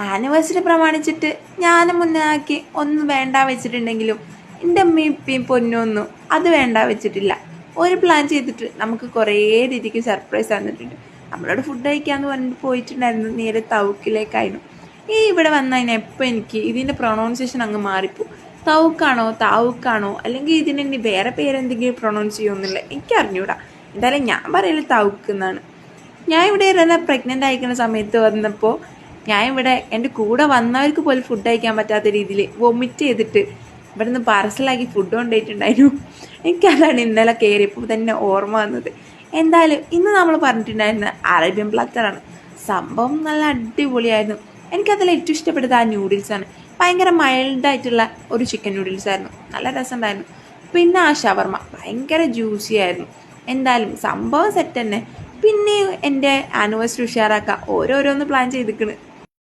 Anniversary പ്രമാണിച്ചിട്ട് ഞാൻ മുന്നേ ആക്കി ഒന്നും വേണ്ട വെച്ചിട്ടുണ്ടെങ്കിലും എൻ്റെ അമ്മയും ഇപ്പയും പൊന്നൊന്നും അത് വേണ്ട വെച്ചിട്ടില്ല. ഒരു പ്ലാൻ ചെയ്തിട്ട് നമുക്ക് കുറേ രീതിക്ക് സർപ്രൈസ് തന്നിട്ടുണ്ട്. നമ്മളോട് ഫുഡ് കഴിക്കാമെന്ന് പറഞ്ഞിട്ട് പോയിട്ടുണ്ടായിരുന്നു നേരെ തൗക്കിലേക്കായിരുന്നു. ഇവിടെ വന്നതിന് എപ്പോൾ എനിക്ക് ഇതിൻ്റെ പ്രൊണൗൺസിയേഷൻ അങ്ങ് മാറിപ്പോവും. തൗക്കാണോ താവുക്കാണോ അല്ലെങ്കിൽ ഇതിന് വേറെ പേരെന്തെങ്കിലും പ്രൊണൗൺസ് ചെയ്യുമെന്നില്ല എനിക്ക് അറിഞ്ഞൂടാ. എന്തായാലും ഞാൻ പറയല് തൗക്ക് എന്നാണ്. ഞാൻ ഇവിടെ പ്രഗ്നൻ്റ് ആയിക്കുന്ന സമയത്ത് വന്നപ്പോൾ ഞാൻ ഇവിടെ എൻ്റെ കൂടെ വന്നവർക്ക് പോലും ഫുഡ് കഴിക്കാൻ പറ്റാത്ത രീതിയിൽ വൊമിറ്റ് ചെയ്തിട്ട് ഇവിടെ നിന്ന് പാർസലാക്കി ഫുഡ് കൊണ്ടുപോയിട്ടുണ്ടായിരുന്നു. എനിക്കതാണ് ഇന്നലെ കയറിയപ്പോൾ തന്നെ ഓർമ്മ വന്നത്. എന്തായാലും ഇന്ന് നമ്മൾ പറഞ്ഞിട്ടുണ്ടായിരുന്ന അറേബ്യൻ പ്ലാറ്ററാണ്. സംഭവം നല്ല അടിപൊളിയായിരുന്നു. എനിക്കതിൽ ഏറ്റവും ഇഷ്ടപ്പെട്ടത് ആ നൂഡിൽസാണ്. ഭയങ്കര മൈൽഡായിട്ടുള്ള ഒരു ചിക്കൻ നൂഡിൽസായിരുന്നു, നല്ല രസമുണ്ടായിരുന്നു. പിന്നെ ആ ഷവർമ ഭയങ്കര ജ്യൂസി ആയിരുന്നു. എന്തായാലും സംഭവം സെറ്റ് തന്നെ. പിന്നെ എൻ്റെ ആനിവേഴ്സറി ഉഷാറാക്കാം ഓരോരോന്ന് പ്ലാൻ ചെയ്തിരിക്കണ്.